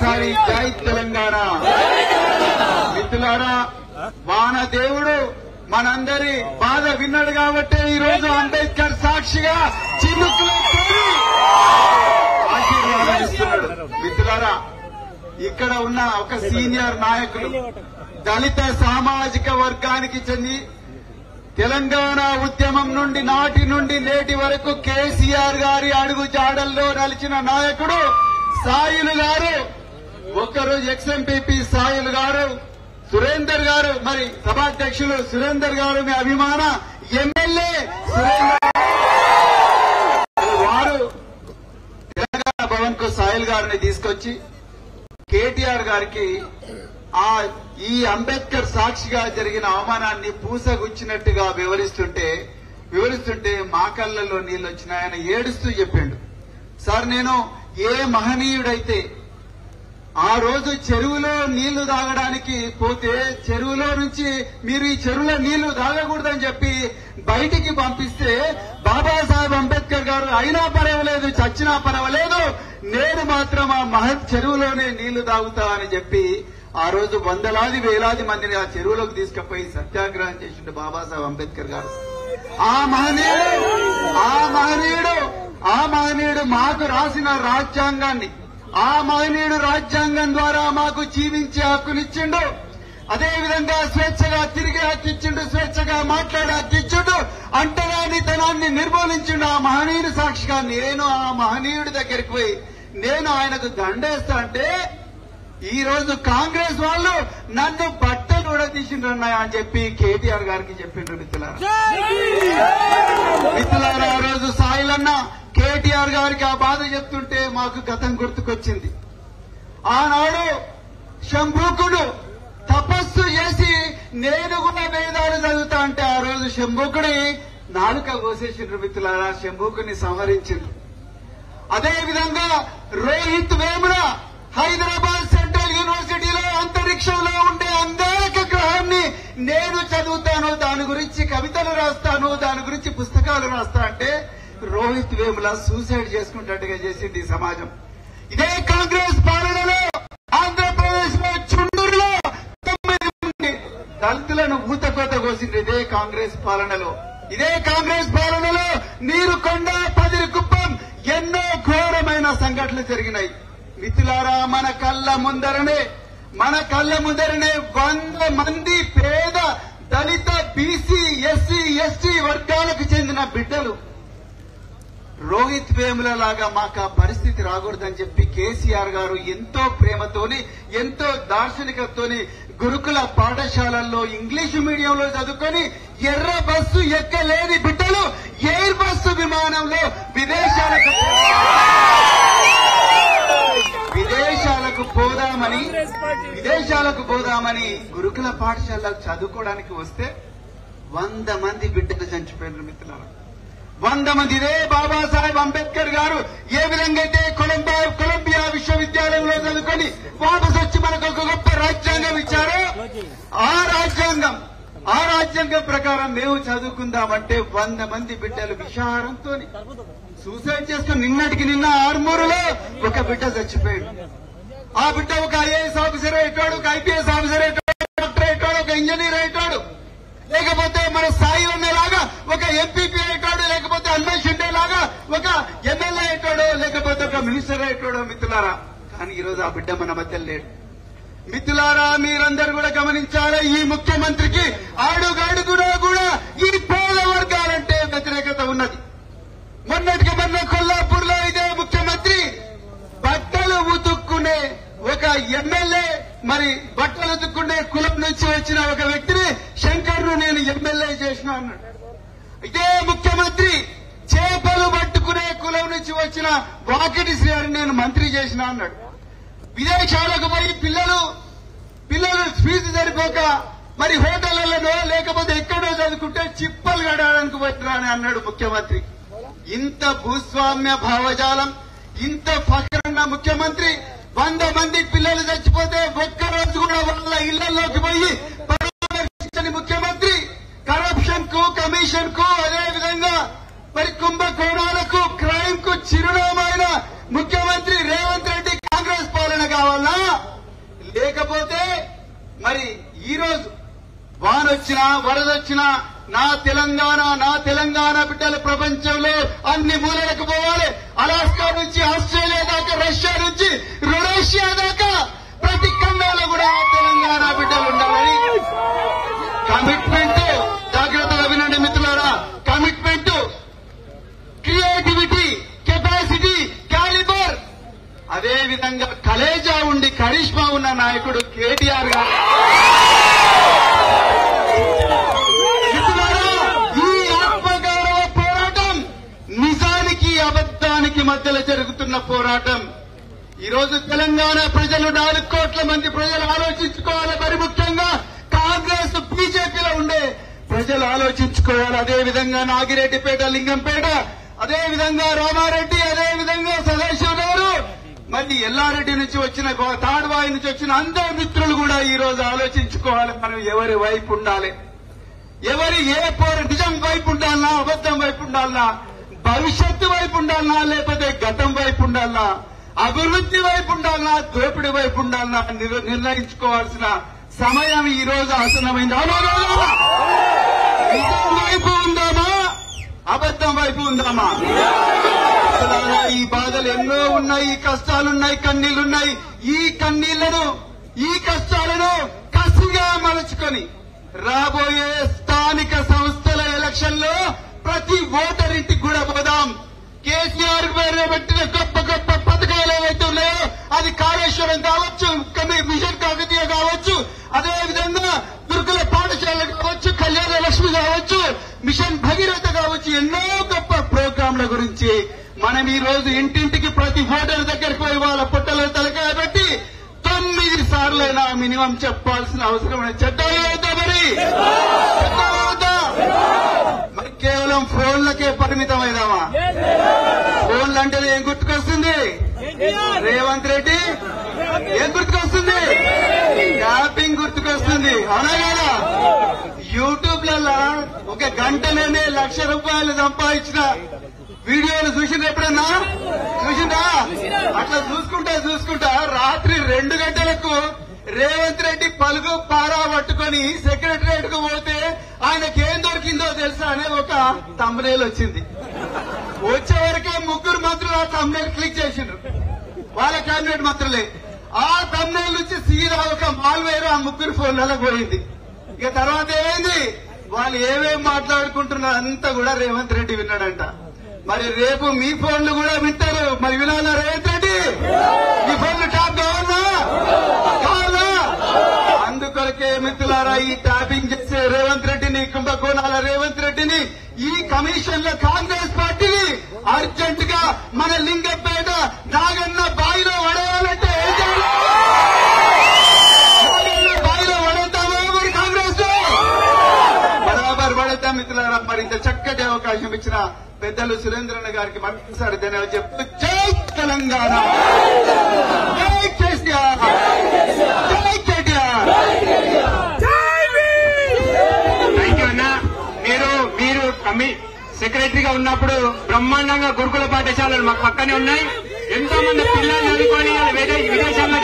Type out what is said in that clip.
మరొకసారి జై తెలంగాణ. మిత్రులారా, వానదేవుడు మనందరి బాధ విన్నాడు కాబట్టి ఈ రోజు అంబేద్కర్ సాక్షిగా చినుకులతో ఆశీర్వాదం ఇస్తున్నాడు. మిత్రులారా, ఇక్కడ ఉన్న ఒక సీనియర్ నాయకులు దళిత సామాజిక వర్గానికి చెంది తెలంగాణ ఉద్యమం నుండి నాటి నుండి నేటి వరకు కేసీఆర్ గారి అడుగు జాడల్లో నలిచిన నాయకుడు సాయిలు గారు, ఒక్కరోజు ఎక్స్ఎంపీపీ సాయిలు గారు, సురేందర్ గారు, మరి సభాధ్యక్షులు సురేందర్ గారు, మీ అభిమాన ఎమ్మెల్యే సురేందర్ వారు తెలంగాణ భవన్ కు సాయిల్ గారిని తీసుకొచ్చి కేటీఆర్ గారికి ఈ అంబేద్కర్ సాక్షిగా జరిగిన అవమానాన్ని పూసగుచ్చినట్టుగా వివరిస్తుంటే మా కళ్ళల్లో నీళ్లు వచ్చినాయి. ఆయన ఏడుస్తూ చెప్పిండు, సార్ నేను ఏ మహనీయుడైతే ఆ రోజు చెరువులో నీళ్లు తాగడానికి పోతే చెరువులో నుంచి మీరు ఈ చెరువులో నీళ్లు తాగకూడదని చెప్పి బయటికి పంపిస్తే బాబాసాహెబ్ అంబేద్కర్ గారు అయినా పర్వాలేదు, చచ్చినా పర్వాలేదు, నేను మాత్రం ఆ మహత్ చెరువులోనే నీళ్లు తాగుతా అని చెప్పి ఆ రోజు వందలాది వేలాది మందిని ఆ చెరువులోకి తీసుకుపోయి సత్యాగ్రహం చేసిండు బాబాసాహెబ్ అంబేద్కర్ గారు. ఆ మహనీయుడు మాకు రాసిన రాజ్యాంగాన్ని, ఆ మహనీయుడు రాజ్యాంగం ద్వారా మాకు జీవించే హక్కునిచ్చిండు. అదేవిధంగా స్వేచ్ఛగా తిరిగే హక్కిచ్చిండు, స్వేచ్ఛగా మాట్లాడే హక్కిచ్చిండు, అంటరానితనాన్ని నిర్మూలించిండు. ఆ మహనీయుడు సాక్షిగా నేను ఆ మహనీయుడి దగ్గరికి పోయి నేను ఆయనకు దండేస్తా అంటే ఈ రోజు కాంగ్రెస్ వాళ్ళు నన్ను బట్టలు కూడా తీసిండ్రన్నాయా అని చెప్పి కేటీఆర్ గారికి చెప్పిండ్రు. మిత్రులారా, ఆ రోజు సాయిలన్న కేటీఆర్ గారికి ఆ బాధ చెప్తుంటే మాకు గతం గుర్తుకొచ్చింది. ఆనాడు శంభూకుడు తపస్సు చేసి నేను కూడా వేదాలు చదువుతా అంటే ఆ రోజు శంభూకుడి నాలుక కోసేసిండ్రు. మిత్రులారా, శంభూకుని సంహరించిండ్రు. అదేవిధంగా రోహిత్ వేముల హైదరాబాద్ సెంట్రల్ యూనివర్సిటీలో అంతరిక్షంలో ఉండే అంగారక గ్రహాన్ని నేను చదువుతాను, దాని గురించి కవితలు రాస్తాను, దాని గురించి పుస్తకాలు రాస్తా అంటే రోహిత్ వేముల సూసైడ్ చేసుకుంటట్టుగా చేసింది ఈ సమాజం. ఇదే కాంగ్రెస్ పాలనలో ఆంధ్రప్రదేశ్ లో చుండూరులో 9 మంది దళితులను ఊతకోత కోసింది ఇదే కాంగ్రెస్ పాలనలో. నీరుకొండ, పదిరికుప్పం ఎన్నో ఘోరమైన సంఘటనలు జరిగినాయి. మిత్రులారా, మన కళ్ళ ముందరనే 100 మంది పేద దళిత బీసీ ఎస్సీ ఎస్టీ వర్గాలకు చెందిన బిడ్డలు రోహిత్ వేముల లాగా మాకు ఆ పరిస్థితి రాకూడదని చెప్పి కేసీఆర్ గారు ఎంతో ప్రేమతోని, ఎంతో దార్శనికతతోని గురుకుల పాఠశాలల్లో ఇంగ్లీషు మీడియంలో చదువుకొని ఎర్ర బస్సు ఎక్కలేని బిడ్డలు ఎయిర్ బస్సు విమానంలో విదేశాలకు పోదామని గురుకుల పాఠశాలకు చదువుకోవడానికి వస్తే 100 మంది బిడ్డలు చనిపోయినారు. మిత్రులారా, 100 మంది. ఇదే బాబాసాహెబ్ అంబేద్కర్ గారు ఏ విధంగా అయితే కొలంబియా విశ్వవిద్యాలయంలో చదువుకొని వాపసు వచ్చి మనకు ఒక గొప్ప రాజ్యాంగం ఇచ్చారో ఆ రాజ్యాంగం ప్రకారం మేము చదువుకుందామంటే 100 మంది బిడ్డలు విషారంతో సూసైడ్ చేసుకుని నిన్న ఆర్మూరులో ఒక బిడ్డ చచ్చిపోయాడు. ఆ బిడ్డ ఒక ఐఏఎస్ ఆఫీసర్ అయ్యాడు, ఒక ఐపీఎస్ ఆఫీసర్ అయ్యాడు, డాక్టర్ అయ్యాడు, ఒక ఇంజనీర్ అయ్యాడు, లేకపోతే మన సాయి ఉన్నలాగా ఒక ఎంపీపీ అయ్యాడు, లేకపోతే అన్వేష్ షిండే లాగా ఒక ఎమ్మెల్యే అయ్యాడు, లేకపోతే ఒక మినిస్టర్ అయ్యాడు. మిత్రులారా, కానీ ఈరోజు ఆ బిడ్డ మన మధ్య లేడు. మిత్రులారా, మీరందరూ కూడా గమనించాలి, ఈ ముఖ్యమంత్రికి అడుగడుగునా కూడా ఈ పేద వర్గాలంటే వ్యతిరేకత ఉన్నది. మొన్న కొల్లాపూర్ లో ఇదే ముఖ్యమంత్రి బట్టలు ఉతుక్కునే ఒక ఎమ్మెల్యే, మరి బట్టలు ఉతుక్కునే కులం నుంచి వచ్చిన ఒక వ్యక్తిని శంకర్ను నేను ఎమ్మెల్యే చేసిన అన్నాడు. ఇదే ముఖ్యమంత్రి చేపలు పట్టుకునే కులం నుంచి వచ్చిన వాకిటి శ్రీని నేను మంత్రి చేసిన అన్నాడు. విదేశాలకు పోయి పిల్లలు ఫీజు సరిపోక మరి హోటళ్లలోనో లేకపోతే ఎక్కడో చదువుకుంటే చిప్పలు గడడానికి వచ్చినా అని అన్నాడు ముఖ్యమంత్రి. ఇంత భూస్వామ్య భావజాలం, ఇంత ఫకరన్న ముఖ్యమంత్రి 100 మంది పిల్లలు చచ్చిపోతే ఒక్కరోజు కూడా వాళ్ళ ఇళ్లలోకి పోయి పరామర్శించని ముఖ్యమంత్రి, కరప్షన్ కు, కమిషన్ కు, అదేవిధంగా మరి కుంభకోణాలకు, క్రైమ్ కు చిరునామైన ముఖ్యమంత్రి రేవంత్ రెడ్డి కాంగ్రెస్ పాలన కావాలా, లేకపోతే మరి ఈ రోజు వానొచ్చినా వరదొచ్చినా నా తెలంగాణ బిడ్డలు ప్రపంచంలో అన్ని మూలలకు పోవాలి. అలాస్కా నుంచి ఆస్ట్రేలియా దాకా, రష్యా నుంచి రొడేషియా దాకా ప్రతి ఖండాలో కూడా తెలంగాణ బిడ్డలు ఉండాలని కమిట్మెంట్. జాగ్రత్తగా వినండి మిత్రులారా, కమిట్మెంట్, క్రియేటివిటీ, కెపాసిటీ, క్యాలిబర్, అదే విధంగా కలేజా ఉండి కరిష్మా ఉన్న నాయకుడు కేటీఆర్ గారు. అబద్ధానికి మధ్యలో జరుగుతున్న పోరాటం. ఈ రోజు తెలంగాణ ప్రజలు 4 కోట్ల మంది ప్రజలు ఆలోచించుకోవాలి. మరి ముఖ్యంగా కాంగ్రెస్ బీజేపీలో ఉండే ప్రజలు ఆలోచించుకోవాలి. అదేవిధంగా నాగిరెడ్డిపేట, లింగంపేట, అదేవిధంగా రామారెడ్డి, అదేవిధంగా సదాశివరావు, మరి ఎల్లారెడ్డి నుంచి వచ్చిన, తాడ్వాయి నుంచి వచ్చిన అందరు మిత్రులు కూడా ఈ రోజు ఆలోచించుకోవాలి. మనం ఎవరి వైపు ఉండాలి, ఎవరి నిజం వైపు ఉండాలన్నా, అబద్ధం వైపు ఉండాలన్నా, భవిష్యత్తు వైపు ఉండాలన్నా, లేకపోతే గతం వైపు ఉండాలన్నా, అభివృద్ధి వైపు ఉండాలన్నా, దోపిడీ వైపు ఉండాలన్నా నిర్ణయించుకోవాల్సిన సమయం ఈ రోజు ఆసన్నమైంది. నిజం వైపు ఉందామా, అబద్ధం వైపు ఉందామా? ఈ బాధలు ఎన్నో ఉన్నాయి, కష్టాలున్నాయి, కన్నీళ్లున్నాయి. ఈ కష్టాలను కసిగా మలుచుకొని రాబోయే స్థానిక సంస్థల ఎలక్షన్ లో ప్రతి ఓటర్ ఇంటికి కూడా పోదాం. కేసీఆర్ పేరు పెట్టిన గొప్ప గొప్ప పథకాలు ఏవైతే ఉన్నాయో, అది కాళేశ్వరం కావచ్చు, మిషన్ కాకతీయ కావచ్చు, అదేవిధంగా గురుకుల పాఠశాలలు కావచ్చు, కళ్యాణ లక్ష్మి కావచ్చు, మిషన్ భగీరథ కావచ్చు, ఎన్నో గొప్ప ప్రోగ్రాంల గురించి మనం ఈ రోజు ఇంటింటికి ప్రతి ఓటర్ దగ్గరికి పోయి వాళ్ళ పుట్టలో తలకాయ పెట్టి 9 సార్లైనా మినిమం చెప్పాల్సిన అవసరం చెడ్డా మరి కేవలం ఫోన్లకే పరిమితమైనామా? ఫోన్లు అంటే ఏం గుర్తుకొస్తుంది? రేవంత్ రెడ్డి. ఏం గుర్తుకొస్తుంది? ట్యాపింగ్ గుర్తుకొస్తుంది. అవునా కదా? యూట్యూబ్లలో 1 గంటలోనే ₹1,00,000 సంపాదించిన వీడియోలు చూసిండ్రు ఎప్పుడన్నా? చూసిందా? అట్లా చూసుకుంటా రాత్రి 2 గంటలకు రేవంత్ రెడ్డి పలుగు పారా పట్టుకొని సెక్రటరియట్ కు పోతే ఆయనకేం దొరికిందో తెలుసా అనే ఒక థంబ్నెయిల్ వచ్చింది. వచ్చే వరకే 3 మంత్రులు ఆ థంబ్నెయిల్ క్లిక్ చేసిండ్రు, వాళ్ళ కేబినెట్ మంత్రులే. ఆ థంబ్నెయిల్ నుంచి సీదా ఒక మాల్వేర్ ఆ 3 ఫోన్లలో పోయింది. ఇక తర్వాత ఏమైంది? వాళ్ళు ఏమేమి మాట్లాడుకుంటున్నారు అంతా కూడా రేవంత్ రెడ్డి విన్నాడంట. మరి రేపు మీ ఫోన్లు కూడా వింటారు. మరి వినాలా రేవంత్ రెడ్డి? మీ ఫోన్లు ట్యాప్ కావాలా? అందుకొరకే మిత్రులారా, ఈ ట్యాపింగ్ చేసే రేవంత్ రెడ్డిని, కుంభకోణాల రేవంత్ రెడ్డిని, ఈ కమిషన్ల కాంగ్రెస్ పార్టీని అర్జెంట్ గా మన లింగంపేట నాగన్న బాయిలో వడేయాలంటే ఏం చేయాలి? బాయిలో వడతామా మరి కాంగ్రెస్? బరాబర్ వడతాం మిత్రులారా. మరి ఇంత చక్కటి అవకాశం ఇచ్చిన పెద్దలు సురేంద్రన్న గారికి మరొకసారి ధన్యవాదాలు చెప్తూ, జై తెలంగాణ, జై కేసీఆర్, జై కేటీఆర్. థ్యాంక్ యూ అన్న. మీరు సెక్రటరీగా ఉన్నప్పుడు బ్రహ్మాండంగా గురుకుల పాఠశాలలు మాకు పక్కనే ఉన్నాయి. ఎంతో మంది పిల్లలు చదువుకొని విదేశాల్లో